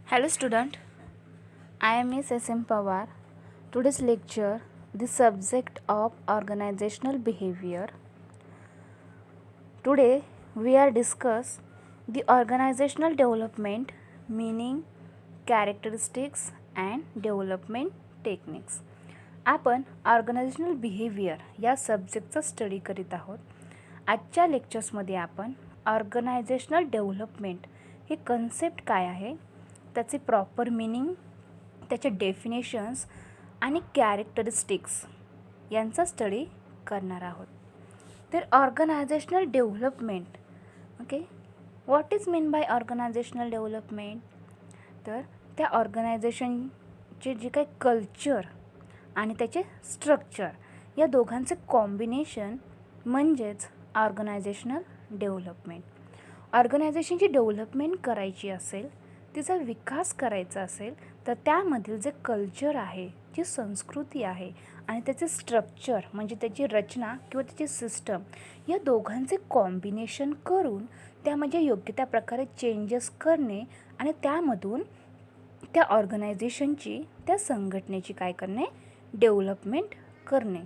Hello student, I am Miss S.M. Pawar. Today's lecture, the subject of organizational behavior. Today we are discuss the organizational development, meaning, characteristics and development techniques. आपण organisational behaviour या सब्जेक्टचा study करीत आहोत. आजच्या लेक्चर्समध्ये आपण organisational development ही concept काय आहे, त्याचे प्रॉपर मीनिंग, त्याचे डेफिनेशन्स आणि कॅरेक्टरिस्टिक्स यांचा स्टडी करणार आहोत. तर organisational development, okay, what is mean by organisational development? तर त्या ऑर्गनायझेशनचे जे काही कल्चर आणि त्याचे स्ट्रक्चर या दोघांचे कॉम्बिनेशन म्हणजेच ऑर्गनायझेशनल डेव्हलपमेंट. ऑर्गनायझेशनची डेव्हलपमेंट करायची असेल, तिचा विकास करायचा असेल, तर त्यामधील जे कल्चर आहे, जी संस्कृती आहे आणि त्याचे स्ट्रक्चर म्हणजे त्याची रचना किंवा त्याची सिस्टम या दोघांचे कॉम्बिनेशन करून त्यामध्ये योग्य त्या प्रकारे चेंजेस करणे आणि त्यामधून त्या ऑर्गनायझेशनची, त्या संघटनेची काय करणे, डेव्हलपमेंट करणे.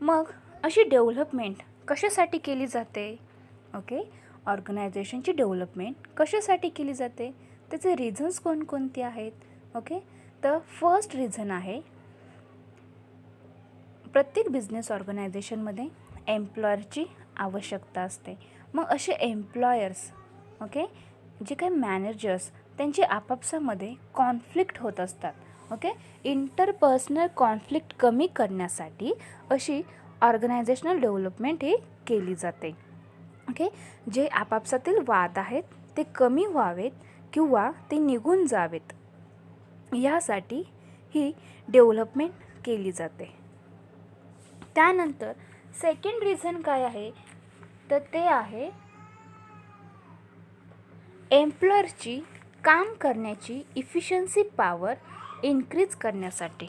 मग अशी डेव्हलपमेंट कशासाठी केली जाते? ओके, ऑर्गनायझेशनची डेव्हलपमेंट कशासाठी केली जाते, त्याचे रिझन्स कोणकोणते आहेत? ओके, तर फर्स्ट रिझन आहे, प्रत्येक बिझनेस ऑर्गनायझेशनमध्ये एम्प्लॉयरची आवश्यकता असते. मग असे एम्प्लॉयर्स, ओके, जे काही मॅनेजर्स, त्यांची आपापसामध्ये कॉन्फ्लिक्ट होत असतात. ओके, इंटरपर्सनल कॉन्फ्लिक्ट कमी करण्यासाठी अशी ऑर्गनायझेशनल डेव्हलपमेंट ही केली जाते. ओके, जे आपापसातील वाद आहेत ते कमी व्हावेत किंवा ते निघून जावेत यासाठी ही डेव्हलपमेंट केली जाते. त्यानंतर सेकंड रिझन काय आहे, तर ते आहे एम्प्लॉयरची काम करण्याची इफिशियन्सी पॉवर इन्क्रीज करण्यासाठी.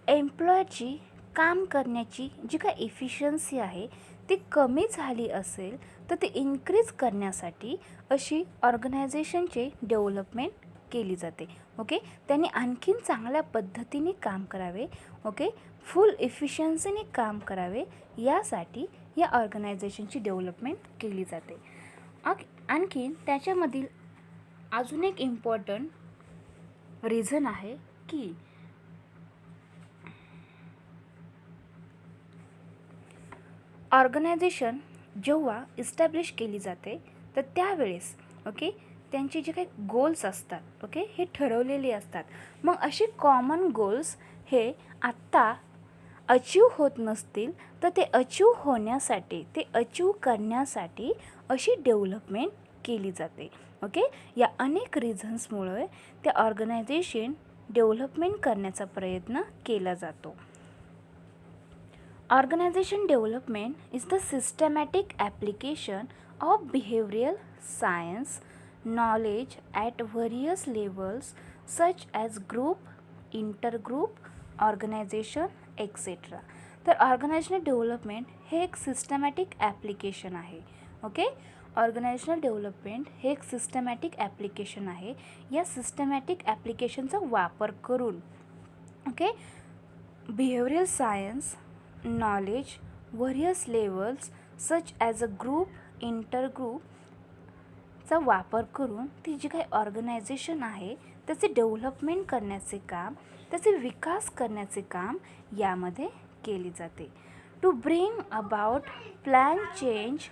एम्प्लॉयरची काम करण्याची जी काही इफिशियन्सी आहे ती कमी झाली असेल तर ती इन्क्रीज करण्यासाठी अशी ऑर्गनायझेशनची डेव्हलपमेंट केली जाते. ओके, त्यांनी आणखीन चांगल्या पद्धतीने काम करावे, ओके, फुल इफिशियन्सीने काम करावे यासाठी या ऑर्गनायझेशनची डेव्हलपमेंट केली जाते. आणखीन त्याच्यामधील अजून एक इम्पॉर्टंट रिझन आहे की ऑर्गनायझेशन जेव्हा इस्टॅब्लिश केली जाते तर त्यावेळेस, ओके, त्यांचे जे काही गोल्स असतात, ओके, हे ठरवलेले असतात. मग असे कॉमन गोल्स हे आत्ता अचीव होत नसतील तर ते अचीव होण्यासाठी, ते अचीव करण्यासाठी अशी डेव्हलपमेंट केली जाते. ओके, या अनेक रिझन्समुळे ते ऑर्गनायझेशन डेव्हलपमेंट करण्याचा प्रयत्न केला जातो. Organization development is the systematic application of behavioral science knowledge at various levels such as group, intergroup, organization, etc. तर ऑर्गनायझेशनल डेव्हलपमेंट हे एक सिस्टमॅटिक ॲप्लिकेशन आहे. ओके, ऑर्गनायझेशनल डेव्हलपमेंट हे एक सिस्टमॅटिक ॲप्लिकेशन आहे. या सिस्टमॅटिक ॲप्लिकेशनचा वापर करून, okay, behavioural science knowledge various levels such as a group, इंटरग्रुपचा वापर करून ती जी काही ऑर्गनायझेशन आहे त्याचे डेव्हलपमेंट करण्याचे काम, त्याचे विकास करण्याचे काम यामध्ये केले जाते. To bring about plan change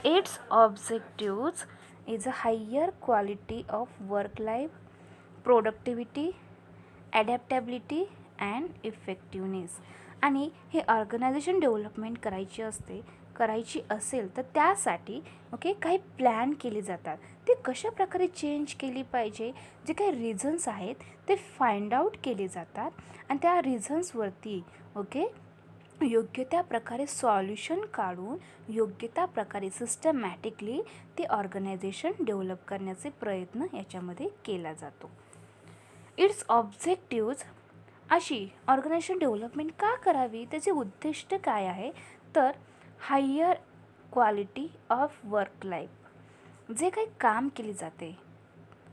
its objectives is a higher quality of work life, productivity, adaptability and effectiveness. आणि हे ऑर्गनायझेशन डेव्हलपमेंट करायची असेल तर त्यासाठी, ओके, काही प्लॅन केले जातात. ते कशा प्रकारे चेंज केली पाहिजे, जे काही रिझन्स आहेत ते फाइंड आउट केले जातात आणि त्या रिझन्सवरती, ओके, योग्य त्या प्रकारे सॉल्युशन काढून योग्य त्या प्रकारे सिस्टमॅटिकली ते ऑर्गनायझेशन डेव्हलप करण्याचे प्रयत्न याच्यामध्ये केला जातो. इट्स ऑब्जेक्टिव्ज, अशी ऑर्गनायझेशन डेव्हलपमेंट का करावी, त्याचे उद्दिष्ट काय आहे, तर higher quality of work life. जे काही काम केले जाते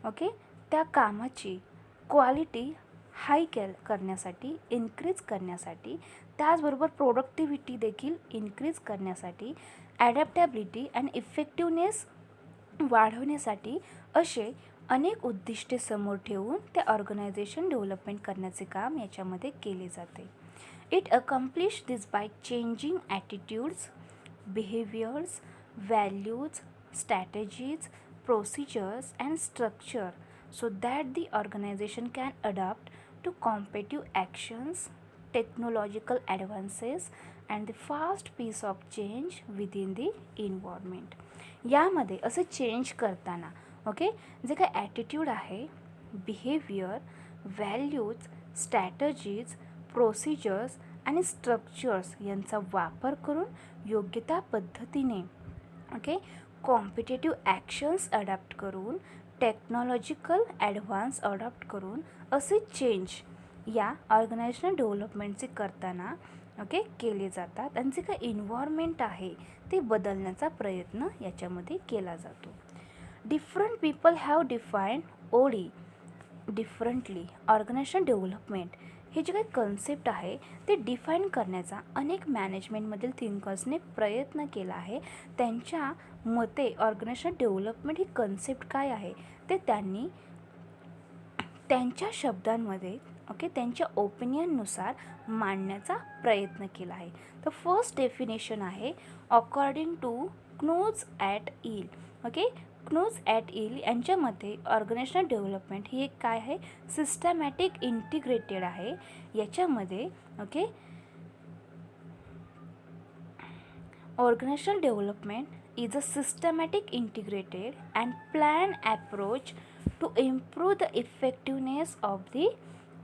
ओके, त्या कामाची क्वालिटी हाय करण्यासाठी, इन्क्रीज करण्यासाठी, त्याचबरोबर प्रोडक्टिव्हिटी देखील इन्क्रीज करण्यासाठी, ॲडॅप्टॅबिलिटी अँड इफेक्टिवनेस वाढवण्यासाठी असे अनेक उद्दिष्टे समोर ठेवून ते ऑर्गनायझेशन डेव्हलपमेंट करण्याचे काम याच्यामध्ये केले जाते. It accomplish this by changing attitudes, behaviours, values, strategies, procedures and structure so that the organization can adapt to competitive actions, technological advances and the fast pace of change within the environment. यामध्ये असं change करताना okay, जे काही attitude आहे, behaviour, values, strategies, procedures आणि structures यांचा वापर करून योग्य त्या पद्धतीने ओके कॉम्पिटेटिव्ह ॲक्शन्स अडॅप्ट करून, टेक्नॉलॉजिकल ॲडव्हान्स अडॉप्ट करून असे चेंज या ऑर्गनायझेशनल डेव्हलपमेंटचे करताना ओके केले जातात. आणि जे काही इन्व्हायरमेंट आहे ते बदलण्याचा प्रयत्न याच्यामध्ये केला जातो. Different people have defined OD differently. Organization development हे जे काही कन्सेप्ट आहे ते डिफाईन करण्याचा अनेक मॅनेजमेंटमधील थिंकर्सने प्रयत्न केला आहे. त्यांच्या मते ऑर्गनायझेशन डेव्हलपमेंट ही कन्सेप्ट काय आहे ते त्यांनी त्यांच्या शब्दांमध्ये ओके त्यांच्या ओपिनियननुसार मांडण्याचा प्रयत्न केला आहे. तर फर्स्ट डेफिनेशन आहे अकॉर्डिंग टू क्नूज ॲट ईल. ओके, क्नूज ॲट ईल यांच्यामध्ये ऑर्गनायझेशनल डेव्हलपमेंट ही एक काय आहे, सिस्टमॅटिक इंटिग्रेटेड आहे. याच्यामध्ये okay organisational development is a systematic, integrated and planned approach to improve the effectiveness of the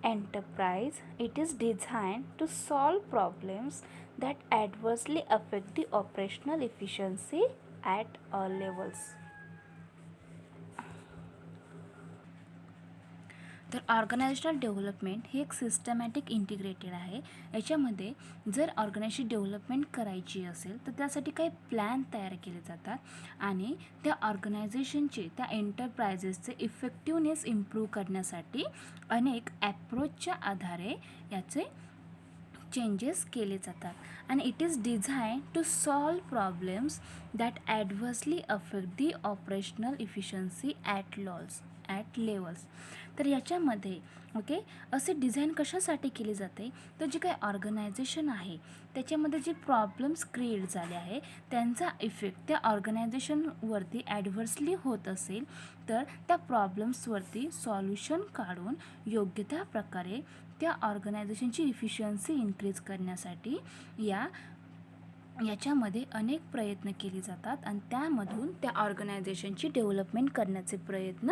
enterprise. It is designed to solve problems that adversely affect the operational efficiency at all levels. तर organisational development ही एक systematic integrated आहे. याच्यामध्ये जर organisation development करायची असेल तर त्यासाठी काही प्लॅन तयार केले जातात आणि त्या ऑर्गनायझेशनचे, त्या एंटरप्राइजेसचे इफेक्टिवनेस इम्प्रूव्ह करण्यासाठी अनेक ॲप्रोचच्या आधारे याचे चेंजेस केले जातात. आणि it is design to solve problems that adversely affect the operational efficiency at levels. तर याच्यामध्ये ओके असे डिझाईन कशासाठी केले जाते, तर जे काही ऑर्गनायझेशन आहे त्याच्यामध्ये जे प्रॉब्लेम्स क्रिएट झाले आहे त्यांचा इफेक्ट त्या ऑर्गनायझेशनवरती ॲडव्हर्सली होत असेल तर त्या प्रॉब्लेम्सवरती सॉल्युशन काढून योग्य त्या प्रकारे त्या ऑर्गनायझेशनची इफिशियन्सी इन्क्रीज करण्यासाठी याच्यामध्ये अनेक प्रयत्न केले जातात आणि त्यामधून त्या ऑर्गनायझेशनची डेव्हलपमेंट करण्याचे प्रयत्न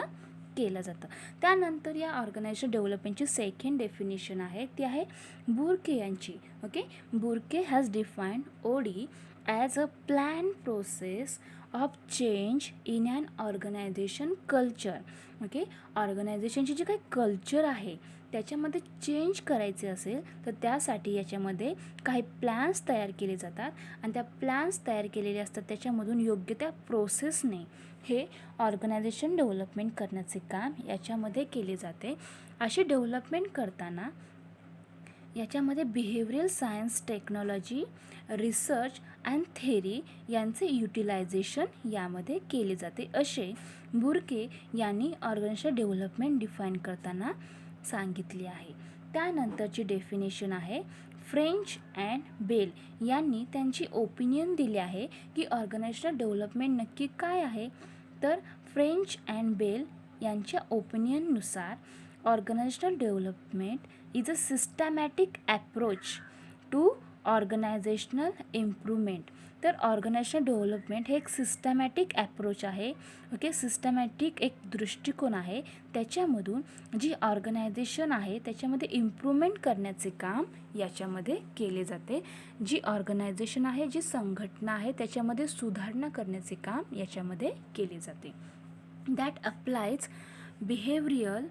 केलं जातं. त्यानंतर या ऑर्गनायझेशन डेव्हलपमेंटची सेकंड डेफिनेशन आहे ती आहे बुर्के यांची. Okay, Burke has defined OD as a plan process of change in an organisation culture. Okay, ऑर्गनायझेशनची जी काही कल्चर आहे त्याच्यामध्ये चेंज करायचे असेल तर त्यासाठी याच्यामध्ये काही प्लॅन्स तयार केले जातात आणि त्या प्लॅन्स तयार केलेले असतात त्याच्यामधून योग्य त्या प्रोसेसने हे ऑर्गनायझेशन डेव्हलपमेंट करण्याचे काम याच्यामध्ये केले जाते. अशी डेव्हलपमेंट करताना याच्यामध्ये behavioural science, technology, research and theory यांचे युटिलायझेशन यामध्ये केले जाते असे बुर्के यांनी ऑर्गनायझेशन डेव्हलपमेंट डिफाईन करताना सांगितले आहे. त्यानंतरची डेफिनेशन आहे फ्रेंच अँड बेल यांनी त्यांची ओपिनियन दिली आहे की ऑर्गनायझेशनल डेव्हलपमेंट नक्की काय आहे. तर फ्रेंच अँड बेल यांच्या ओपिनियननुसार organisational development is a systematic approach to organisational improvement. तर ऑर्गनायझेशनल डेव्हलपमेंट हे एक सिस्टमॅटिक ॲप्रोच आहे. ओके, सिस्टमॅटिक एक दृष्टिकोन आहे. त्याच्यामधून जी ऑर्गनायझेशन आहे त्याच्यामध्ये इम्प्रूव्हमेंट करण्याचे काम याच्यामध्ये केले जाते. जी ऑर्गनायझेशन आहे, जी संघटना आहे त्याच्यामध्ये सुधारणा करण्याचे काम याच्यामध्ये केले जाते. That applies behavioural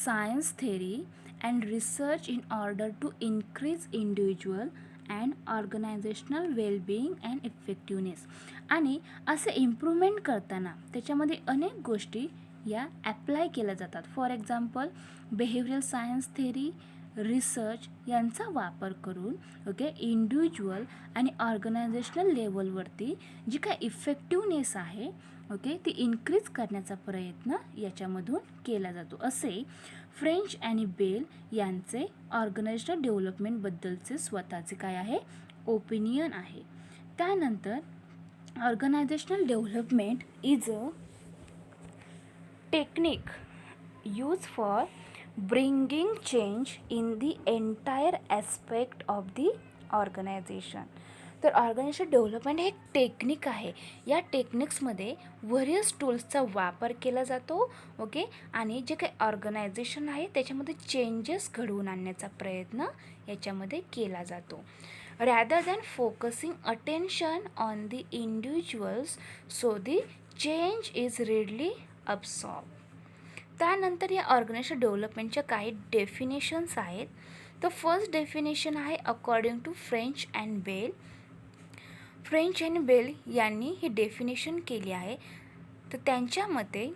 science theory and research in order to increase individual and organizational wellbeing and effectiveness. आणि असे इम्प्रूव्हमेंट करताना त्याच्यामध्ये अनेक गोष्टी या ॲप्लाय केल्या जातात. For example behavioural science theory, research यांचा वापर करून इंडिव्हिज्युअल आणि ऑर्गनायझेशनल लेवलवरती जी काय इफेक्टिवनेस आहे ती इन्क्रीज करण्याचा प्रयत्न याच्यामधून केला जातो. असे फ्रेंच आणि बेल यांचे ऑर्गनायझेशनल डेव्हलपमेंटबद्दलचे स्वतःचे काय आहे ओपिनियन आहे. त्यानंतर organisational development is a technique used for bringing change in the entire aspect of the organization. तर ऑर्गनायझेशन डेव्हलपमेंट हे एक टेक्निक आहे. या टेक्निक्समध्ये व्हेरियस टूल्सचा वापर केला जातो आणि जे काही ऑर्गनायझेशन आहे त्याच्यामध्ये चेंजेस घडवून आणण्याचा प्रयत्न याच्यामध्ये केला जातो. Rather than focusing attention on the individuals so the change is readily absorb. त्यानंतर या ऑर्गनायझेशन डेव्हलपमेंटच्या काही डेफिनेशन्स आहेत. तर फर्स्ट डेफिनेशन आहे according to French and Bell. French and Bell यांनी ही डेफिनेशन केली आहे. तर त्यांच्या मते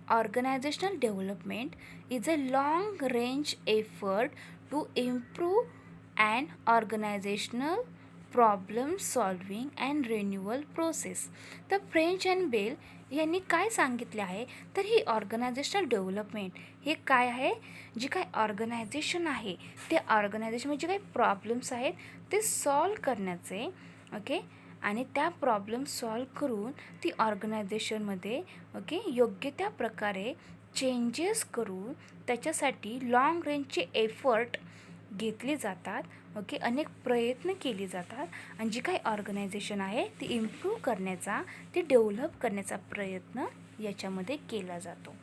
organizational development is a long range effort to improve and organizational problem solving and renewal process. तर फ्रेंच अँड बेल यांनी काय सांगितले आहे तर ही ऑर्गनायझेशनल डेव्हलपमेंट हे काय आहे, जी काय ऑर्गनायझेशन आहे ते ऑर्गनायझेशनमध्ये जे काही प्रॉब्लेम्स आहेत ते सॉल्व करण्याचे आणि त्या प्रॉब्लेम सॉल्व करून ती ऑर्गनायझेशनमध्ये योग्य त्या प्रकारे चेंजेस करून त्याच्यासाठी लाँग रेंजचे एफर्ट घेतले जातात. अनेक प्रयत्न केले जातात आणि जी काही ऑर्गनायझेशन आहे ती इम्प्रूव्ह करण्याचा, ती डेव्हलप करण्याचा प्रयत्न याच्यामध्ये केला जातो.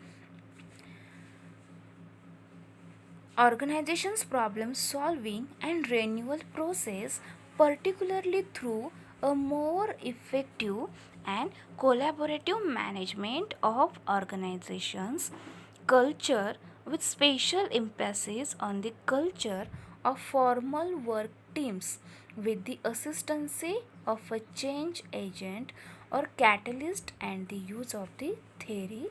Organisations problem solving and renewal process particularly through a more effective and collaborative management of organizations culture with special emphasis on the culture of formal work teams with the assistance of a change agent or catalyst and the use of the theory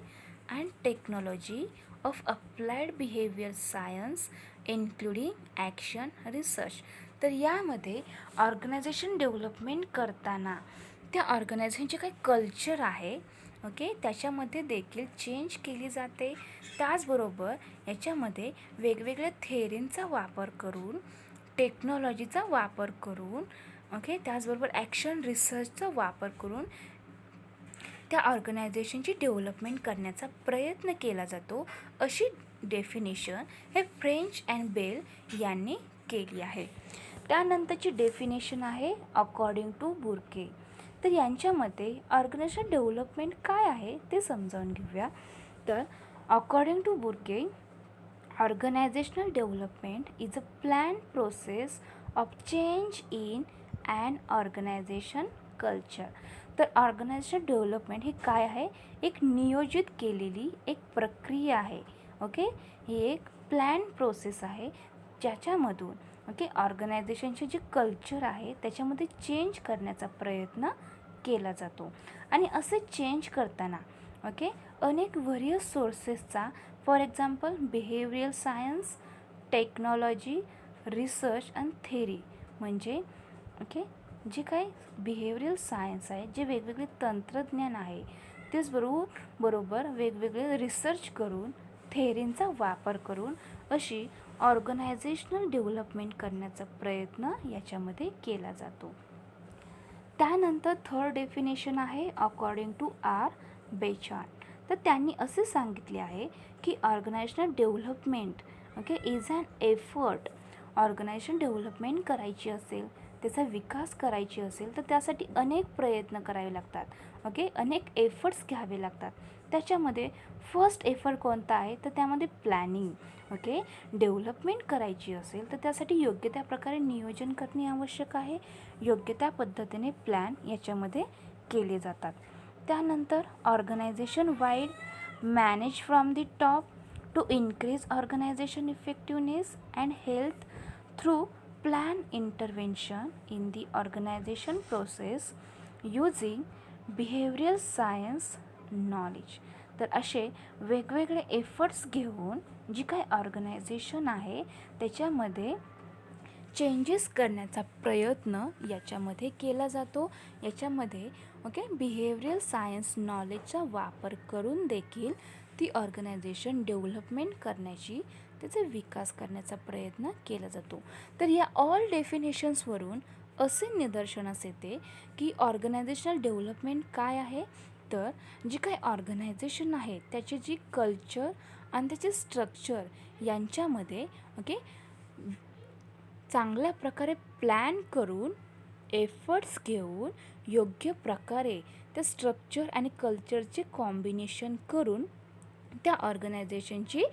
and technology of applied behavior science including action research. तर यामध्ये organisation development करताना त्या ऑर्गनायझेशनचे काही culture आहे त्याच्यामध्ये देखील change केली जाते. त्याचबरोबर याच्यामध्ये वेगवेगळ्या थेरींचा वापर करून, टेक्नॉलॉजीचा वापर करून त्याचबरोबर ॲक्शन रिसर्चचा वापर करून त्या ऑर्गनायझेशनची डेव्हलपमेंट करण्याचा प्रयत्न केला जातो. अशी डेफिनेशन हे फ्रेंच अँड बेल यांनी केली आहे. त्यानंतरची डेफिनेशन आहे अकॉर्डिंग टू बुर्के. तर यांच्या मते ऑर्गनायझेशन डेव्हलपमेंट काय आहे ते समजावून घेऊया. तर according to Burke organizational development is a plan process of change in and organization culture. तर ऑर्गनायझेशन डेव्हलपमेंट ही काय आहे, एक नियोजित केलेली एक प्रक्रिया आहे. ही एक प्लॅन प्रोसेस आहे ज्याच्यामधून ऑर्गनायझेशनचे जे कल्चर आहे त्याच्यामध्ये चेंज करण्याचा प्रयत्न केला जातो. आणि असे चेंज करताना अनेक व्हेरियस सोर्सेसचा, for example behavioural science, technology, research and theory, म्हणजे जे काही बिहेवियरल सायन्स आहे, जे वेगवेगळे तंत्रज्ञान आहे, तेच बरोबर वेगवेगळे रिसर्च करून, थेरींचा वापर करून अशी ऑर्गनायझेशनल डेव्हलपमेंट करण्याचा प्रयत्न याच्यामध्ये केला जातो. त्यानंतर थर्ड डेफिनेशन आहे अकॉर्डिंग टू आर बेचान. तर त्यांनी असे सांगितले आहे की organizational development is an effort. Organization development करायची असेल, त्याचा विकास करायची असेल तर त्यासाठी अनेक प्रयत्न करावे लागतात. अनेक एफर्ट्स घ्यावे लागतात. त्याच्यामध्ये फर्स्ट एफर्ट कोणता आहे तर त्यामध्ये प्लॅनिंग. डेव्हलपमेंट करायची असेल तर त्यासाठी योग्य त्या प्रकारे नियोजन करणे आवश्यक आहे. योग्य त्या पद्धतीने प्लॅन याच्यामध्ये केले जातात. त्यानंतर organization wide manage from the top to increase organization effectiveness and health through plan intervention in the organization process using behavioral science knowledge. तर असे वेगवेगळे एफर्ट्स घेऊन जी काही ऑर्गनायझेशन आहे त्याच्यामध्ये चेंजेस करण्याचा प्रयत्न याच्यामध्ये केला जातो. याच्यामध्ये बिहेवियरल सायन्स नॉलेजचा वापर करून देखील ती ऑर्गनायझेशन डेव्हलपमेंट करण्याची, त्याचा विकास करण्याचा प्रयत्न केला जातो. तर या ऑल डेफिनेशन्सवरून असे निदर्शनास येते की ऑर्गनायझेशनल डेव्हलपमेंट काय आहे. तर जी काही ऑर्गनायझेशन आहे त्याची जी कल्चर आणि त्याचे स्ट्रक्चर यांच्यामध्ये चांगल्या प्रकारे प्लॅन करून एफर्ट्स घेऊन योग्य प्रकारे त्या स्ट्रक्चर आणि कल्चरचे कॉम्बिनेशन करून त्या ऑर्गनायझेशनची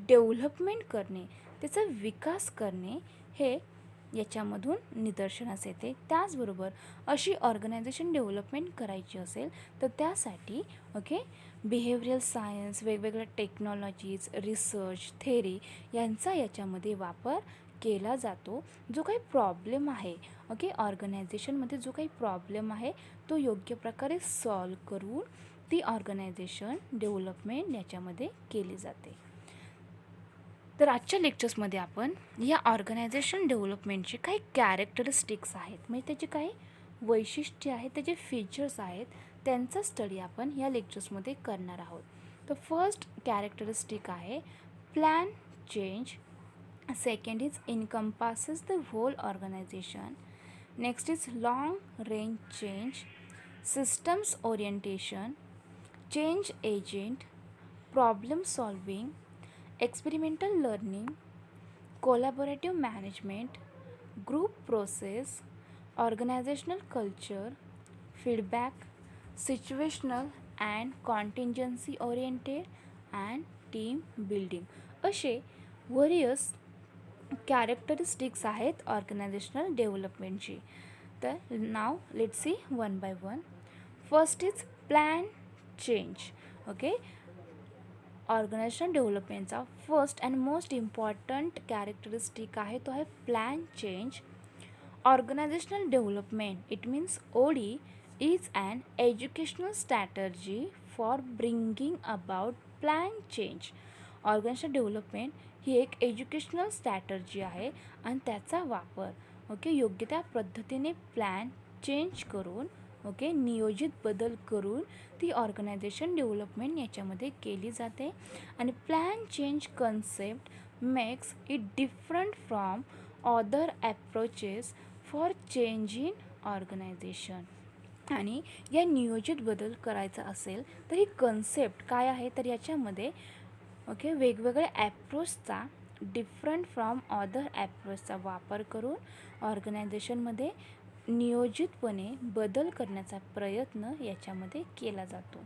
डेव्हलपमेंट करणे, त्याचा विकास करणे हे याच्यामधून निदर्शनास येते. त्याचबरोबर अशी ऑर्गनायझेशन डेव्हलपमेंट करायची असेल तर त्यासाठी बिहेवियरल सायन्स, वेगवेगळ्या टेक्नॉलॉजीज, रिसर्च, थेरी यांचा याच्यामध्ये वापर केला जातो. जो काही प्रॉब्लेम आहे ऑर्गनायझेशनमध्ये जो काही प्रॉब्लेम आहे तो योग्य प्रकारे सॉल्व करून ती ऑर्गनायझेशन डेव्हलपमेंट याच्यामध्ये केली जाते. तर आजच्या लेक्चर्समध्ये आपण या ऑर्गनायझेशन डेव्हलपमेंटचे काही कॅरेक्टरिस्टिक्स आहेत, म्हणजे त्याची काही वैशिष्ट्ये आहेत, त्याचे फीचर्स आहेत, त्यांचा स्टडी आपण या लेक्चर्समध्ये करणार आहोत. तर फर्स्ट कॅरेक्टरिस्टिक आहे plan change. Second is encompasses the whole organization. Next is long range change, systems orientation, change agent, problem solving, experimental learning, collaborative management, group process, organizational culture, feedback, situational and contingency oriented, and team building. असे various characteristics आहेत organisational डेव्हलपमेंटची. तर now let's see one by one. First is plan change. Organisation डेव्हलपमेंटचा first and most important characteristic आहे तो आहे plan change. Organisational development it means OD is an educational strategy for bringing about plan change. Organisation development ही एक educational strategy आहे आणि त्याचा वापर योग्य त्या पद्धतीने प्लॅन चेंज करून नियोजित बदल करून ती ऑर्गनायझेशन डेव्हलपमेंट याच्यामध्ये केली जाते. आणि plan change concept makes it different from other approaches for change in organisation. आणि या नियोजित बदल करायचा असेल तर ही कन्सेप्ट काय आहे, तर याच्यामध्ये वेगवेगळ्या ॲप्रोचचा, डिफरंट फ्रॉम अदर ॲप्रोचचा वापर करून ऑर्गनायझेशनमध्ये नियोजितपणे बदल करण्याचा प्रयत्न याच्यामध्ये केला जातो.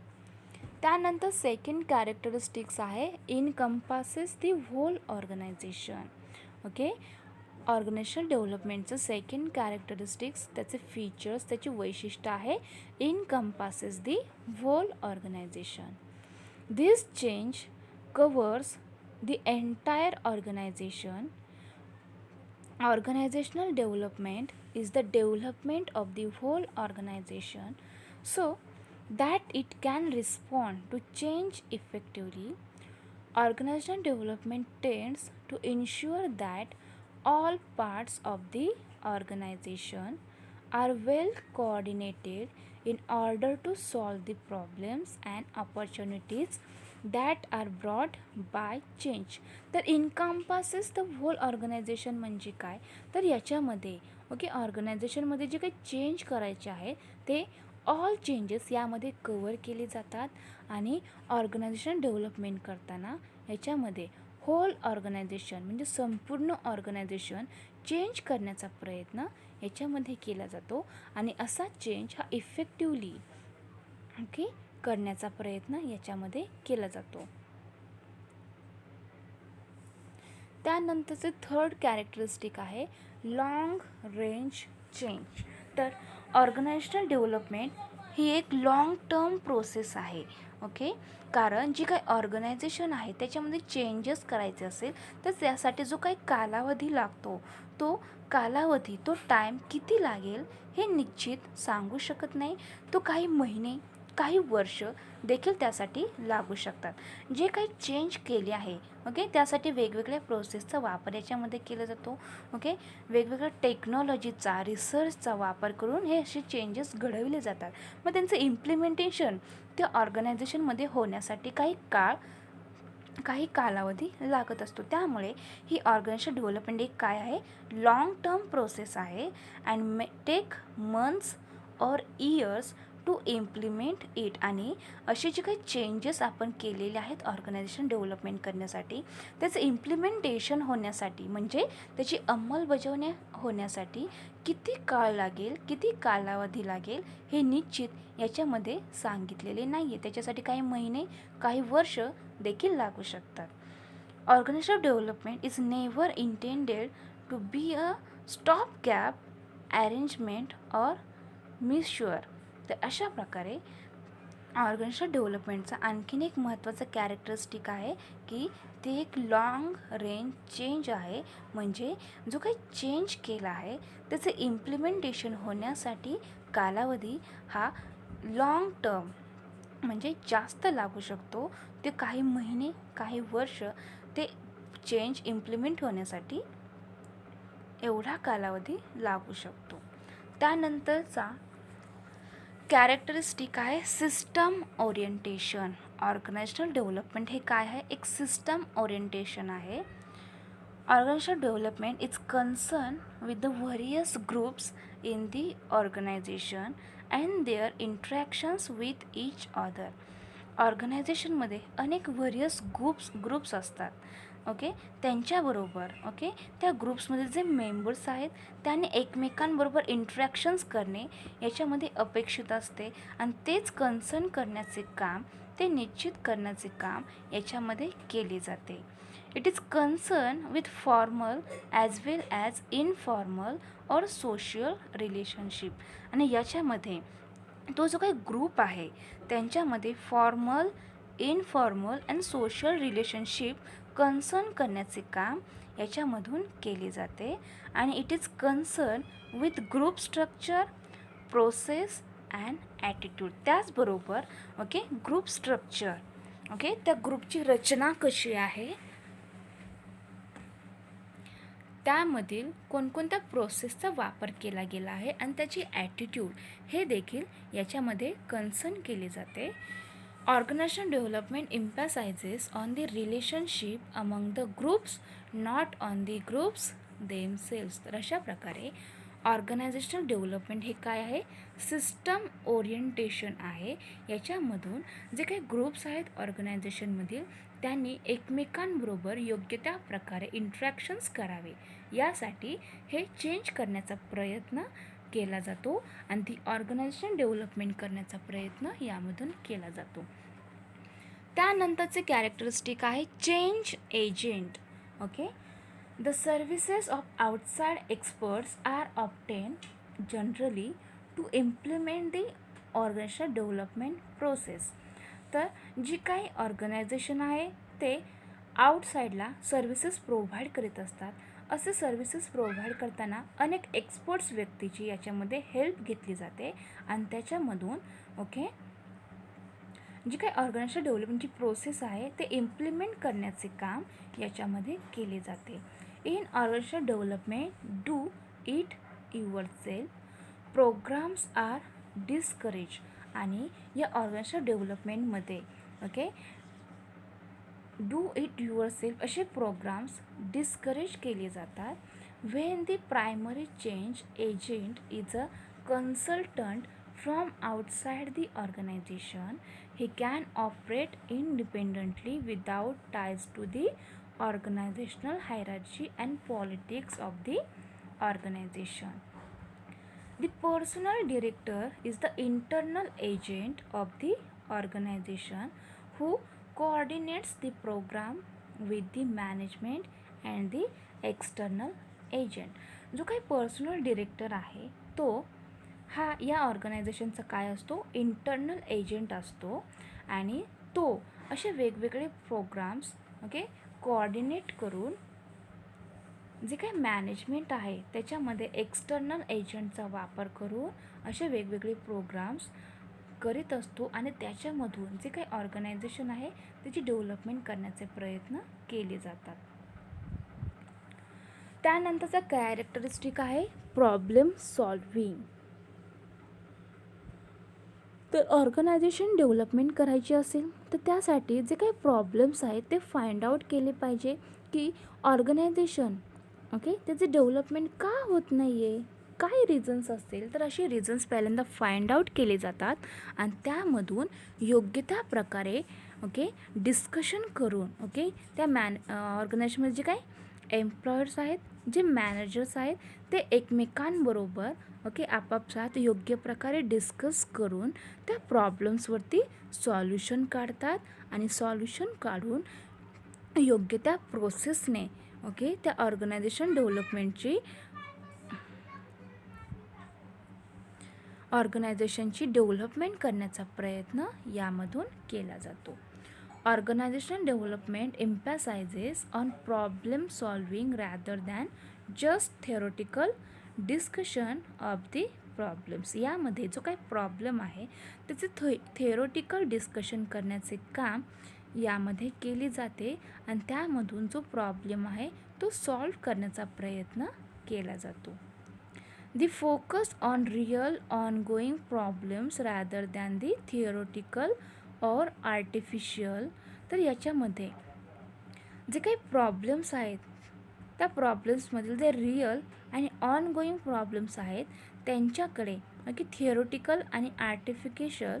त्यानंतर सेकंड कॅरेक्टरिस्टिक्स आहे encompasses the whole organisation. Organisational डेव्हलपमेंटचं सेकंड कॅरेक्टरिस्टिक्स, त्याचे फीचर्स, त्याची वैशिष्ट्य आहे encompasses the whole organisation. This change covers the entire organization. Organizational development is the development of the whole organization so that it can respond to change effectively. Organizational development tends to ensure that all parts of the organization are well coordinated in order to solve the problems and opportunities that are brought by change. तर encompasses the hole organisation म्हणजे काय, तर याच्यामध्ये ऑर्गनायझेशनमध्ये जे काही change करायचे आहे ते ऑल चेंजेस यामध्ये कवर केले जातात. आणि ऑर्गनायझेशन डेव्हलपमेंट करताना याच्यामध्ये होल ऑर्गनायझेशन म्हणजे संपूर्ण ऑर्गनायझेशन चेंज करण्याचा प्रयत्न याच्यामध्ये केला जातो. आणि असा चेंज हा इफेक्टिवली करण्याचा प्रयत्न याच्यामध्ये केला जातो. त्यानंतरचे थर्ड कॅरेक्टरिस्टिक आहे लॉंग रेंज चेंज. तर ऑर्गनायझेशनल डेव्हलपमेंट ही एक लॉंग टर्म प्रोसेस आहे. कारण जी काही ऑर्गनायझेशन आहे त्याच्यामध्ये चेंजेस करायचे असेल तर त्यासाठी जो काही कालावधी लागतो तो कालावधी, तो टाईम किती लागेल हे निश्चित सांगू शकत नाही. तो काही महिने, काही वर्ष देखील त्यासाठी लागू शकतात. जे काही चेंज केले आहे, ओके, त्यासाठी वेगवेगळ्या प्रोसेसचा वापर याच्यामध्ये केला जातो. ओके, वेगवेगळ्या टेक्नॉलॉजीचा, रिसर्चचा वापर करून हे असे चेंजेस घडविले जातात. मग त्यांचं इम्प्लिमेंटेशन त्या ऑर्गनायझेशनमध्ये होण्यासाठी काही कालावधी लागत असतो. त्यामुळे ही ऑर्गनायझेशन डेव्हलपमेंट एक काय आहे, लॉंग टर्म प्रोसेस आहे and may take months or years to implement it. आणि असे जे काही चेंजेस आपण केलेले आहेत ऑर्गनायझेशन डेव्हलपमेंट करण्यासाठी, त्याचं इम्प्लिमेंटेशन होण्यासाठी म्हणजे त्याची अंमलबजावणी होण्यासाठी किती काळ लागेल, किती कालावधी लागेल हे निश्चित याच्यामध्ये सांगितलेले नाही आहे. त्याच्यासाठी काही महिने, काही वर्ष देखील लागू शकतात. Organisation development is never intended to be a stop gap arrangement or measure. तर अशा प्रकारे ऑर्गनायझेशन डेव्हलपमेंटचा आणखीन एक महत्त्वाचं कॅरेक्टरिस्टिक आहे की ते एक लाँग रेंज चेंज आहे. म्हणजे जो काही चेंज केला आहे त्याचं इम्प्लिमेंटेशन होण्यासाठी कालावधी हा लाँग टर्म म्हणजे जास्त लागू शकतो. ते काही महिने, काही वर्ष ते चेंज इम्प्लिमेंट होण्यासाठी एवढा कालावधी लागू शकतो. त्यानंतरचा कॅरेक्टरिस्टिक आहे सिस्टम ओरिएंटेशन. ऑर्गनायझेशनल डेव्हलपमेंट हे काय आहे, एक सिस्टम ओरिएंटेशन आहे. Organizational development is concern with the various groups in the organization and their interactions with each other. ऑर्गनायझेशनमध्ये अनेक व्हेरियस ग्रुप्स असतात. ओके, त्यांच्याबरोबर ओके त्या ग्रुप्समध्ये जे मेंबर्स आहेत त्यांनी एकमेकांबरोबर इंटरॅक्शन्स करणे याच्यामध्ये अपेक्षित असते आणि तेच कन्सर्न करण्याचे काम, ते निश्चित करण्याचे काम याच्यामध्ये केले जाते. It is concern with formal as well as informal or social relationship. आणि याच्यामध्ये तो जो काही ग्रुप आहे त्यांच्यामध्ये formal, informal and social relationship concern करण्याचे काम याच्यामधून केले जाते. आणि it is concern with group structure, process and attitude. त्याचबरोबर ओके ग्रुप स्ट्रक्चर, ओके त्या ग्रुपची रचना कशी आहे, त्यामधील कोणकोणत्या प्रोसेसचा वापर केला गेला आहे आणि त्याची ॲटिट्यूड हे देखील याच्यामध्ये कन्सर्न केले जाते. Organization development emphasizes on the relationship among the groups, not on the groups themselves. तर अशा प्रकारे ऑर्गनायझेशनल डेव्हलपमेंट हे काय आहे, सिस्टम ओरिएंटेशन आहे. याच्यामधून जे काही ग्रुप्स आहेत ऑर्गनायझेशनमधील त्यांनी एकमेकांबरोबर योग्य त्या प्रकारे इंटरॅक्शन्स करावे यासाठी हे चेंज करण्याचा प्रयत्न केला जातो आणि ती ऑर्गनायझेशन डेव्हलपमेंट करण्याचा प्रयत्न यामधून केला जातो. त्यानंतरचे कॅरेक्टरिस्टिक आहे change agent. Okay, the services of outside experts are obtain generally to implement the organization development process. तर जी काही ऑर्गनायझेशन आहे ते आउटसाईडला सर्व्हिसेस प्रोव्हाइड करीत असतात. असे सर्व्हिसेस प्रोव्हाइड करताना अनेक एक्सपर्ट्स व्यक्तीची याच्यामध्ये हेल्प घेतली जाते आणि त्याच्यामधून ओके जी काही ऑर्गनायझेशन डेव्हलपमेंटची प्रोसेस आहे ते इम्प्लिमेंट करण्याचे काम याच्यामध्ये केले जाते. In organisation development do it yourself programmes are discourage. आणि या ऑर्गनायझेशन डेव्हलपमेंटमध्ये ओके डू इट युअरसेल्फ असे प्रोग्राम्स डिस्करेज केले जातात. When the primary change agent is a consultant from outside the organisation, he can operate independently without ties to the organizational hierarchy and politics of the organization. The personnel director is the internal agent of the organization who coordinates the program with the management and the external agent. जो काही personal director आहे तो हा या ऑर्गनायझेशनचा काय असतो, internal agent असतो आणि तो असे वेगवेगळे प्रोग्राम्स ओके कोऑर्डिनेट करून जे काही मॅनेजमेंट आहे त्याच्यामध्ये एक्सटर्नल एजंटचा वापर करून असे वेगवेगळे प्रोग्राम्स करीत असतो आणि त्याच्यामधून जे काही ऑर्गनायझेशन आहे त्याची डेव्हलपमेंट करण्याचे प्रयत्न केले जातात. त्यानंतरचा कॅरेक्टरिस्टिक आहे प्रॉब्लेम सॉल्व्हिंग. तर ऑर्गनायझेशन डेव्हलपमेंट करायची असेल तर त्यासाठी जे काही प्रॉब्लेम्स आहेत ते फाइंड आउट केले पाहिजे की ऑर्गनायझेशन त्याचे डेव्हलपमेंट का होत नाही आहे, काय रिझन्स असतील. तर असे रिझन्स पहिल्यांदा फाइंड आउट केले जातात आणि त्यामधून योग्य त्या प्रकारे डिस्कशन करून त्या ऑर्गनायझेशनमध्ये जे काही एम्प्लॉयर्स आहेत, जे मॅनेजर्स आहेत, ते एकमेकांबरोबर आपापसात योग्य प्रकारे डिस्कस करून त्या प्रॉब्लेम्सवरती सॉल्युशन काढतात आणि सॉल्युशन काढून योग्य त्या प्रोसेसने त्या ऑर्गनायझेशन ऑर्गनायझेशनची डेव्हलपमेंट करण्याचा प्रयत्न यामधून केला जातो. Organization development emphasizes on problem solving rather than just theoretical discussion of the problems. यामध्ये जो काही प्रॉब्लेम आहे त्याचे थिअरोटिकल डिस्कशन करण्याचे काम यामध्ये केले जाते आणि त्यामधून जो प्रॉब्लेम आहे तो सॉल्व करण्याचा प्रयत्न केला जातो. The focus on real ongoing problems rather than the theoretical or artificial. तर याच्यामध्ये जे काही प्रॉब्लेम्स आहेत त्या प्रॉब्लेम्समधील जे रिअल आणि ऑनगोईंग प्रॉब्लेम्स आहेत त्यांच्याकडे थिअरोटिकल आणि आर्टिफिशियल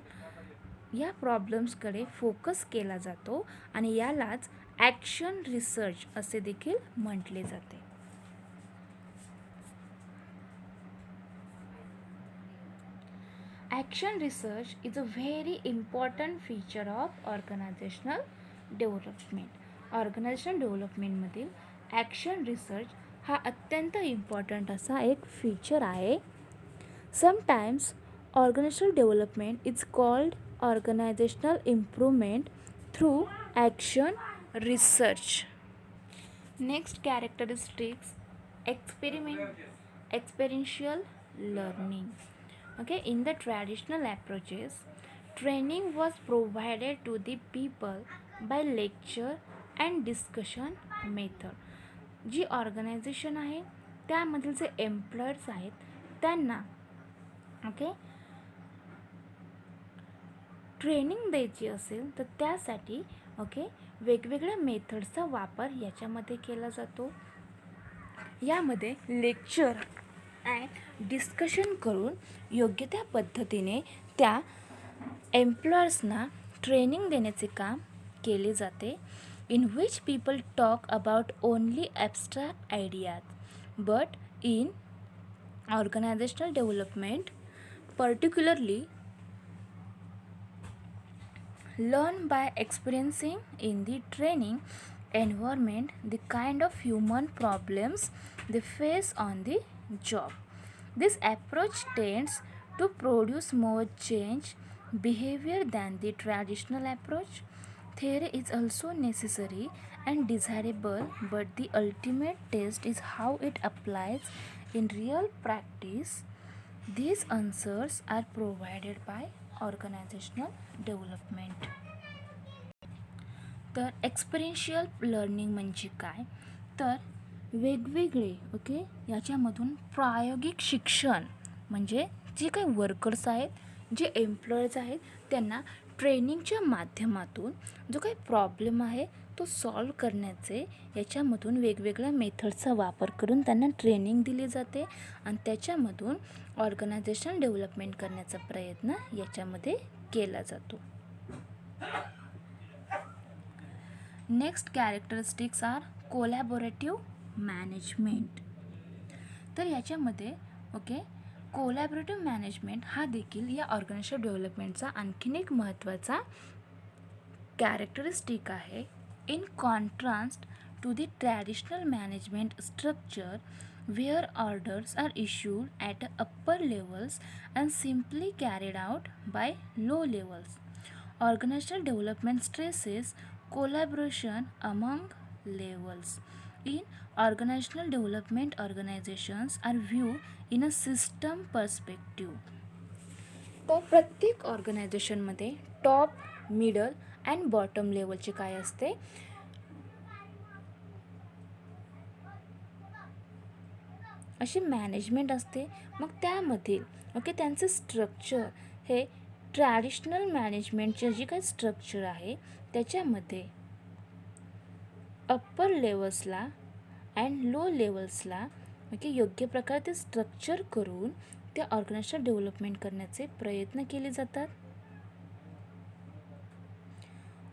या प्रॉब्लेम्सकडे फोकस केला जातो आणि यालाच ॲक्शन रिसर्च असे देखील म्हटले जाते. Action research is a very important feature of organizational development. Organisation डेव्हलपमेंटमधील ॲक्शन रिसर्च हा अत्यंत इम्पॉर्टंट असा एक फीचर आहे. Sometimes organisational development is called organisational improvement through action research. Next characteristics experiential learning. In the traditional approaches, training was provided to the people by lecture and discussion method. जी organization आहे त्यामधील जे employers आहेत त्यांना training द्यायची असेल तर त्यासाठी वेगवेगळ्या मेथड्सचा वापर याच्यामध्ये केला जातो. यामध्ये लेक्चर अँड डिस्कशन करून योग्य त्या पद्धतीने त्या एम्प्लॉयर्सना ट्रेनिंग देण्याचे काम केले जाते. In which people talk about only abstract ideas but in organisational development particularly learn by experiencing in the training environment the kind of human problems they face on the job. This approach tends to produce more change behavior than the traditional approach. Theory is also necessary and desirable, but the ultimate test is how it applies in real practice. These answers are provided by organisational development. तर experiential learning म्हणजे काय, तर वेगवेगळे याच्यामधून प्रायोगिक शिक्षण म्हणजे जे काही वर्कर्स आहेत, जे एम्प्लॉयर्स आहेत त्यांना ट्रेनिंगच्या माध्यमातून जो काही प्रॉब्लेम आहे तो सॉल्व करण्याचे याच्यामधून वेगवेगळ्या मेथड्सचा वापर करून त्यांना ट्रेनिंग दिली जाते आणि त्याच्यामधून ऑर्गनायझेशन डेव्हलपमेंट करण्याचा प्रयत्न याच्यामध्ये केला जातो. Next characteristics are collaborative management. तर याच्यामध्ये कोलॅबोरेटिव्ह मॅनेजमेंट हा देखील या ऑर्गनायझेशन डेव्हलपमेंटचा आणखीन एक महत्त्वाचा कॅरेक्टरिस्टिक आहे. In contrast to the traditional management structure where orders are issued at upper levels and simply carried out by low levels. Organizational development stresses collaboration among levels. In organizational development, organizations are viewed in a system perspective. तर प्रत्येक ऑर्गनायझेशनमध्ये top, middle and bottom लेवलचे काय असते, अशी management असते. मग त्यामधील त्यांचं स्ट्रक्चर हे ट्रॅडिशनल मॅनेजमेंटचे जे काही स्ट्रक्चर आहे त्याच्यामध्ये अप्पर लेवल्सला अँड लो लेवल्सला योग्य प्रकारे ते स्ट्रक्चर करून त्या ऑर्गनायझेशन डेव्हलपमेंट करण्याचे प्रयत्न केले जातात.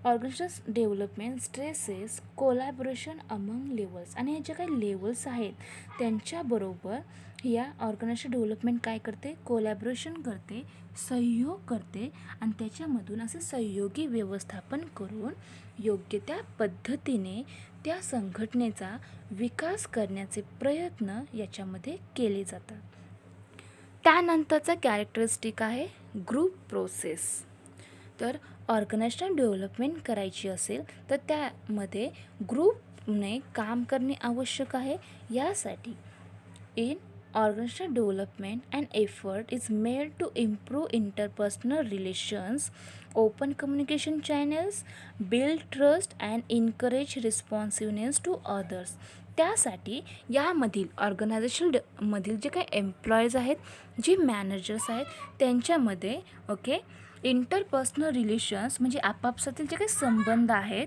Organization development stresses collaboration among levels, आणि हे जे काही लेवल्स आहेत त्यांच्याबरोबर या ऑर्गनायझेशन डेव्हलपमेंट काय करते, कोलॅबोरेशन करते, सहयोग करते आणि त्याच्यामधून असे सहयोगी व्यवस्थापन करून योग्य त्या पद्धतीने त्या संघटनेचा विकास करण्याचे प्रयत्न याच्यामध्ये केले जातात. त्यानंतरचा कॅरेक्टरिस्टिक आहे ग्रुप प्रोसेस. तर ऑर्गनायझेशन डेव्हलपमेंट करायची असेल तर त्यामध्ये ग्रुपने काम करणे आवश्यक आहे. यासाठी in organisation development and effort is made to improve interpersonal relations, open communication channels, build trust and encourage responsiveness to others. त्यासाठी यामधील ऑर्गनायझेशन मधील जे काही एम्प्लॉईज आहेत, जे मॅनेजर्स आहेत, त्यांच्यामध्ये इंटरपर्सनल रिलेशन्स म्हणजे आपापसातील जे काही संबंध आहेत,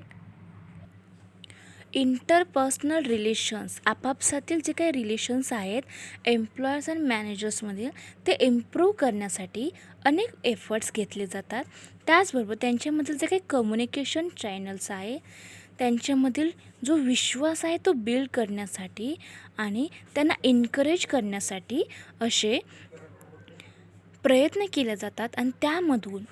इंटरपर्सनल रिलेशन्स आपापसातील जे काही रिलेशन्स आहेत एम्प्लॉयर्स अँड मॅनेजर्समधील, ते इम्प्रूव्ह करण्यासाठी अनेक एफर्ट्स घेतले जातात. त्याचबरोबर त्यांच्यामधील जे काही कम्युनिकेशन चॅनल्स आहे त्यांच्यामधील जो विश्वास आहे तो बिल्ड करण्यासाठी आणि त्यांना इनकरेज करण्यासाठी असे प्रयत्न केले जातात. आणि त्यामधून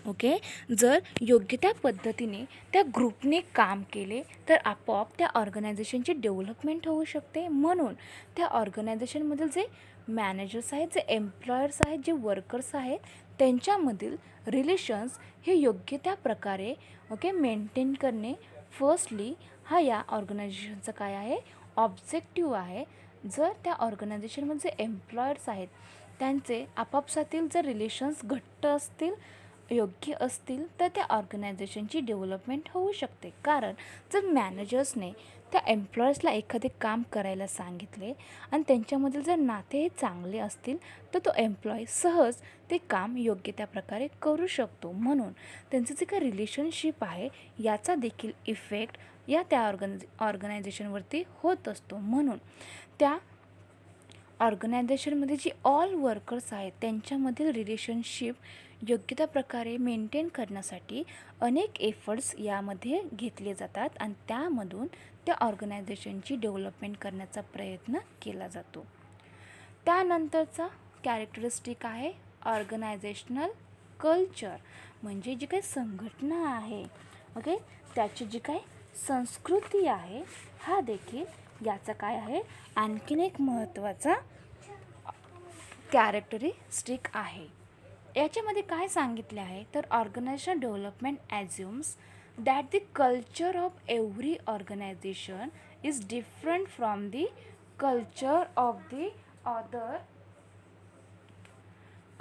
जर योग्य त्या पद्धतीने त्या ग्रुपने काम केले तर आपोआप त्या ऑर्गनायझेशनची डेव्हलपमेंट होऊ शकते. म्हणून त्या ऑर्गनायझेशनमधील जे मॅनेजर्स आहेत, जे एम्प्लॉयर्स आहेत, जे वर्कर्स आहेत, त्यांच्यामधील रिलेशन्स हे योग्य त्या प्रकारे मेंटेन करणे फर्स्टली हा या ऑर्गनायझेशनचा काय आहे, ऑब्जेक्टिव्ह आहे. जर त्या ऑर्गनायझेशनमध्ये जे एम्प्लॉयर्स आहेत त्यांचे आपापसातील जर रिलेशन्स घट्ट असतील, योग्य असतील, तर त्या ऑर्गनायझेशनची डेव्हलपमेंट होऊ शकते. कारण जर मॅनेजर्सने त्या एम्प्लॉयर्सला एखादे काम करायला सांगितले आणि त्यांच्यामधील जर नाते हे चांगले असतील तर तो एम्प्लॉई सहज ते काम योग्य त्या प्रकारे करू शकतो. म्हणून त्यांचं जे काही रिलेशनशिप आहे याचा देखील इफेक्ट या त्या ऑर्गनायझेशनवरती होत असतो. म्हणून त्या ऑर्गनायझेशनमध्ये जी ऑल वर्कर्स आहेत त्यांच्यामधील रिलेशनशिप योग्य त्या प्रकारे मेंटेन करण्यासाठी अनेक एफर्ट्स यामध्ये घेतले जातात आणि त्यामधून त्या ऑर्गनायझेशनची डेव्हलपमेंट करण्याचा प्रयत्न केला जातो. त्यानंतरचा कॅरेक्टरिस्टिक आहे ऑर्गनायझेशनल कल्चर, म्हणजे जी काही संघटना आहे त्याची जी काही संस्कृती आहे हा देखील याचा काय आहे, आणखीन एक महत्त्वाचा कॅरेक्टरिस्टिक आहे. याच्यामध्ये काय सांगितले आहे तर organisation development assumes that the culture of every organisation is different from the culture of the other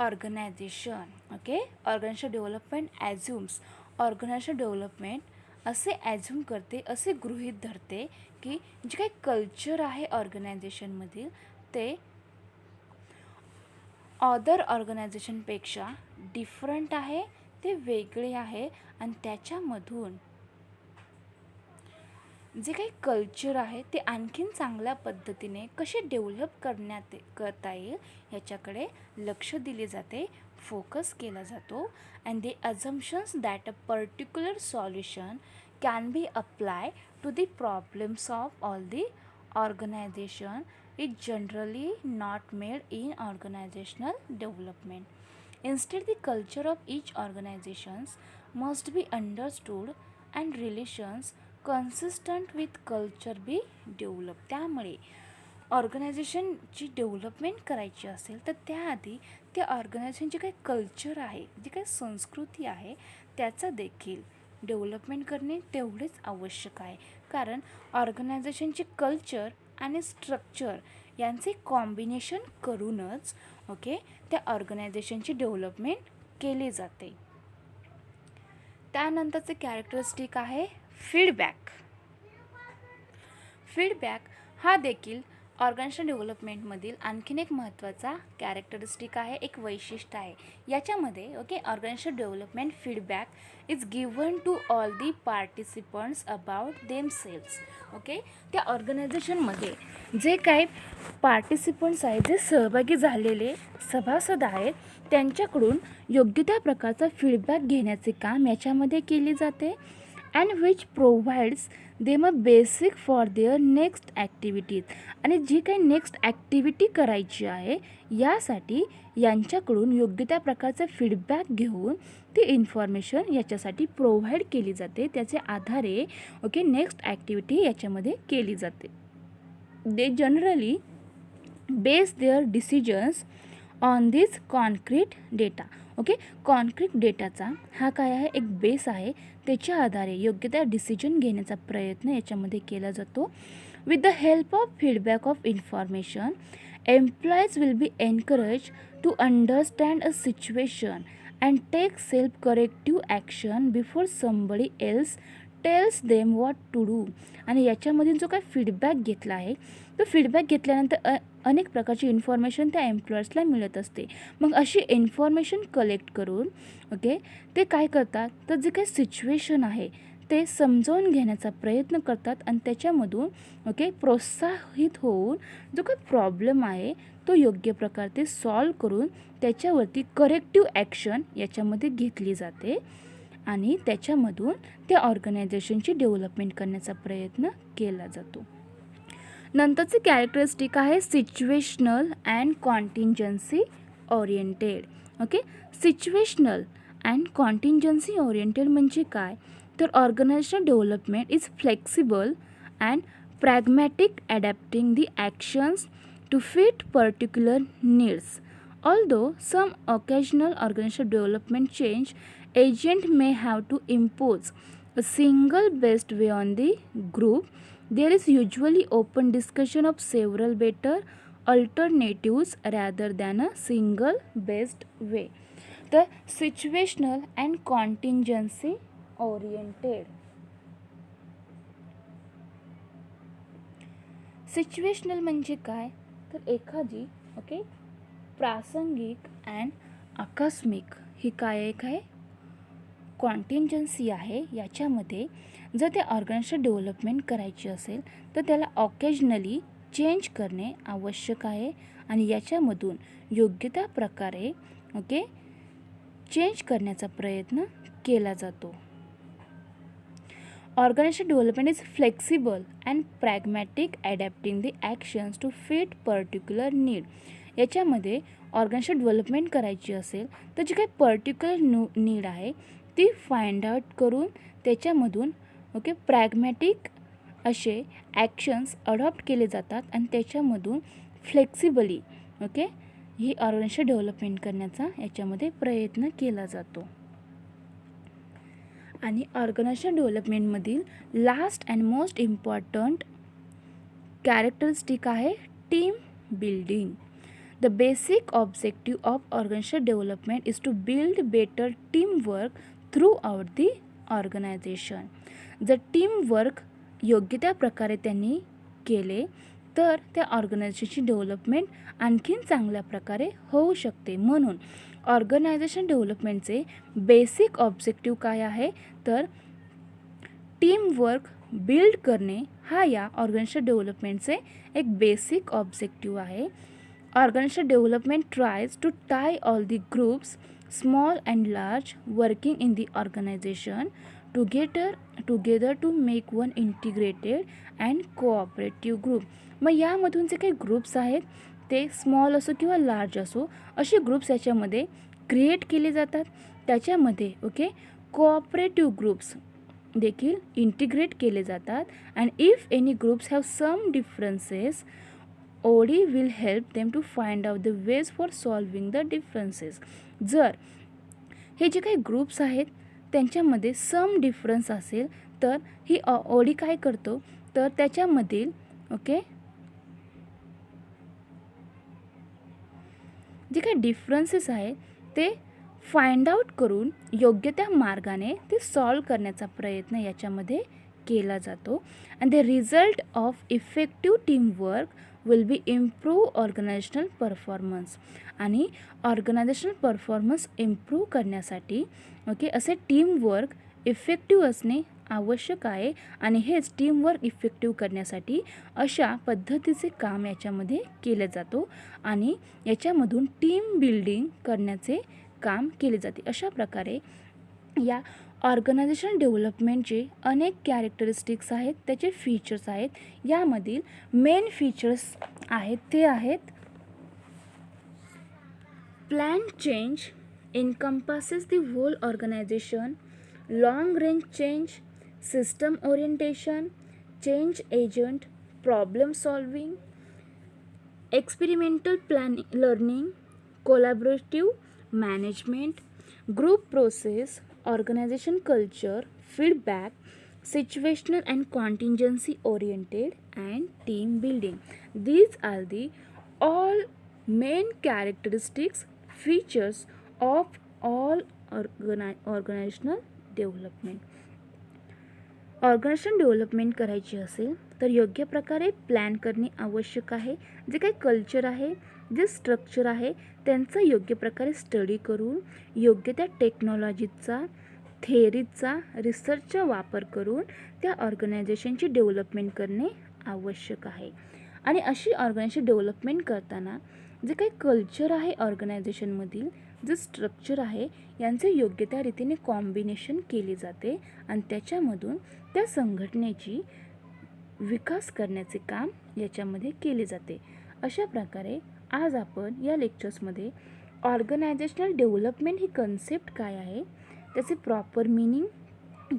organisation. Organisation development assumes, organisation development असे ॲज्युम करते, असे गृहीत धरते की जे काही कल्चर आहे ऑर्गनायझेशनमधील ते अदर ऑर्गनायझेशनपेक्षा डिफरंट आहे, ते वेगळे आहे आणि त्याच्यामधून जे काही कल्चर आहे ते आणखीन चांगल्या पद्धतीने कसे डेव्हलप करता येईल ह्याच्याकडे लक्ष दिले जाते, फोकस केला जातो. And the assumptions that a particular solution can be apply to the problems of all the organisation is generally not made in organisational development. Instead, the culture of each organizations must be understood and relations consistent with culture be developed. त्यामुळे ऑर्गनायझेशनची development करायची असेल तर त्याआधी त्या ऑर्गनायझेशनची काही culture आहे, जी काही संस्कृती आहे त्याचा देखील डेव्हलपमेंट करणे तेवढेच आवश्यक आहे. कारण ऑर्गनायझेशनची कल्चर आणि स्ट्रक्चर यांचे कॉम्बिनेशन करूनच ओके त्या ऑर्गनायझेशनची डेव्हलपमेंट केली जाते. त्यानंतरचे कॅरेक्टरिस्टिक आहे फीडबॅक. फीडबॅक हा देखील ऑर्गनायझेशन डेव्हलपमेंटमधील आणखीन एक महत्त्वाचा कॅरेक्टरिस्टिक आहे, एक वैशिष्ट्य आहे. याच्यामध्ये okay organization development feedback is given to all the participants about themselves. Okay त्या ऑर्गनायझेशनमध्ये जे काही पार्टिसिपंट्स आहेत, जे सहभागी झालेले सभासद आहेत, त्यांच्याकडून योग्य त्या प्रकारचा फीडबॅक घेण्याचे काम याच्यामध्ये केले जाते. And which provides them a basic for their next activities. आणि जी काही नेक्स्ट ॲक्टिव्हिटी करायची आहे यासाठी यांच्याकडून योग्य त्या प्रकारचा फीडबॅक घेऊन ती इन्फॉर्मेशन याच्यासाठी प्रोव्हाइड केली जाते. त्याचे आधारे ओके नेक्स्ट ॲक्टिव्हिटी याच्यामध्ये केली जाते. They generally base their decisions on this concrete data. Okay concrete डेटाचा हा काय आहे, एक बेस आहे. त्याच्या आधारे योग्य त्या डिसिजन घेण्याचा प्रयत्न याच्यामध्ये केला जातो. With the help of feedback of information employees will be encourage to understand a situation and take self corrective action before somebody else tells them what to do. आणि याच्यामधून जो काय फीडबॅक घेतला आहे तो फीडबॅक घेतल्यानंतर अनेक प्रकारची इन्फॉर्मेशन त्या एम्प्लॉयर्सला मिळत असते. मग अशी इन्फॉर्मेशन कलेक्ट करून ओके ते काय करतात, तर जे काही सिच्युएशन आहे ते समजावून घेण्याचा प्रयत्न करतात आणि त्याच्यामधून ओके प्रोत्साहित होऊन जो काही प्रॉब्लेम आहे तो योग्य प्रकारे सॉल्व करून त्याच्यावरती करेक्टिव्ह ॲक्शन याच्यामध्ये घेतली जाते आणि त्याच्यामधून त्या ऑर्गनायझेशनची डेव्हलपमेंट करण्याचा प्रयत्न केला जातो. नंतरचे कॅरेक्टरिस्टिक आहे situational and contingency oriented. Okay situational and contingency oriented म्हणजे काय, तर organisation development is flexible and pragmatic adapting the actions to fit particular needs. Although some occasional organizational development change, agent may have to impose a single best way on the group. There is usually open discussion of several better alternatives rather than a single best way. The situational and contingency oriented. Situational म्हणजे काय, तर एखादी okay प्रासंगिक and आकस्मिक ही काय एक आहे कॉन्टिंजन्सी आहे. याच्यामध्ये जर ते ऑर्गनायझेशन डेव्हलपमेंट करायची असेल तर त्याला ऑकेजनली चेंज करणे आवश्यक आहे आणि याच्यामधून योग्य त्या प्रकारे ओके चेंज करण्याचा प्रयत्न केला जातो. Organizational development is flexible and pragmatic, adapting the actions to fit particular need. याच्यामध्ये ऑर्गनायझेशन डेव्हलपमेंट करायची असेल तर जी काही पर्टिक्युलर नीड आहे ती फाइंड आउट करून त्याच्यामधून ओके प्रॅग्मॅटिक असे ॲक्शन्स अडॉप्ट केले जातात आणि त्याच्यामधून फ्लेक्सिबली ओके ही ऑर्गनायझेशन डेव्हलपमेंट करण्याचा याच्यामध्ये प्रयत्न केला जातो. आणि ऑर्गनायझेशन डेव्हलपमेंटमधील last and most important characteristic आहे team building. The basic objective of organisation development is to build better team work throughout the organisation. जर टीम वर्क योग्य त्या प्रकारे त्यांनी केले तर त्या ऑर्गनायझेशनची डेव्हलपमेंट आणखीन चांगल्या प्रकारे होऊ शकते. म्हणून ऑर्गनायझेशन डेव्हलपमेंटचे बेसिक ऑब्जेक्टिव्ह काय आहे, तर टीम वर्क बिल्ड करणे हा या ऑर्गनायझेशन डेव्हलपमेंटचे एक बेसिक ऑब्जेक्टिव्ह आहे. Organization development tries to tie all the groups small and large working in the organization together to make one integrated and cooperative group. मग यामधून जे काही ग्रुप्स आहेत ते स्मॉल असो किंवा लार्ज असो असे ग्रुप्स याच्यामध्ये क्रिएट केले जातात. त्याच्यामध्ये ओके कोऑपरेटिव्ह ग्रुप्स देखील इंटिग्रेट केले जातात. And if any groups have some differences OD will help them to find out the ways for solving the differences. जर हे जे काही ग्रुप्स आहेत त्यांच्यामध्ये सम डिफरन्स असेल तर ही ओडी काय करतो, तर त्याच्यामधील ओके जे काही डिफरन्सेस आहेत ते फाइंड आउट करून योग्य त्या मार्गाने ते सॉल्व करण्याचा प्रयत्न याच्यामध्ये केला जातो. And the result of effective teamwork will be improve organisational performance. आणि ऑर्गनायझेशनल परफॉर्मन्स इम्प्रूव्ह करण्यासाठी असे टीमवर्क इफेक्टिव्ह असणे आवश्यक आहे. आणि हेच टीमवर्क इफेक्टिव्ह करण्यासाठी अशा पद्धतीचे काम याच्यामध्ये केलं जातो आणि याच्यामधून टीम बिल्डिंग करण्याचे काम केले जाते. अशा प्रकारे या ऑर्गनायझेशन डेव्हलपमेंटचे अनेक कॅरेक्टरिस्टिक्स आहेत, त्याचे फीचर्स आहेत. यामधील मेन फीचर्स आहेत ते आहेत plan change encompasses the whole organization, long range change, system orientation, change agent, problem solving, experimental planning, learning, collaborative management, group process, organization culture, feedback, situational and contingency oriented, and team building. These are the all main characteristics, features of all organizational development. Organization development करायची असेल तर योग्य प्रकारे plan करणे आवश्यक आहे. जे काही कल्चर आहे, जे स्ट्रक्चर आहे, त्यांचा योग्य प्रकारे स्टडी करून योग्य त्या टेक्नॉलॉजीचा, थेअरीचा, रिसर्चचा वापर करून त्या ऑर्गनायझेशनची डेव्हलपमेंट करणे आवश्यक आहे. आणि अशी ऑर्गनायझेशन डेव्हलपमेंट करताना जे काही कल्चर आहे ऑर्गनायझेशनमधील, जे स्ट्रक्चर आहे, यांचे योग्य त्या रीतीने कॉम्बिनेशन केले जाते आणि त्याच्यामधून त्या संघटनेची विकास करण्याचे काम याच्यामध्ये केले जाते. अशा प्रकारे आज आपण या लेक्चर्समध्ये ऑर्गनायझेशनल डेव्हलपमेंट ही कन्सेप्ट काय आहे, त्याचे प्रॉपर मीनिंग,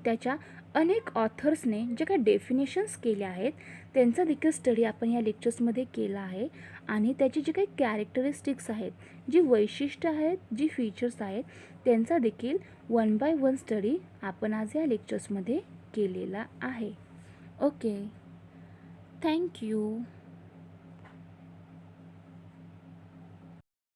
त्याच्या अनेक ऑथर्सने जे काही डेफिनेशन्स केल्या आहेत त्यांचा देखील स्टडी आपण या लेक्चर्समध्ये केला आहे. आणि त्याची जी काही कॅरेक्टरिस्टिक्स आहेत, जी वैशिष्ट्य आहेत, जी फीचर्स आहेत, त्यांचा देखील 1 by 1 स्टडी आपण आज या लेक्चर्समध्ये केलेला आहे. Okay, thank you.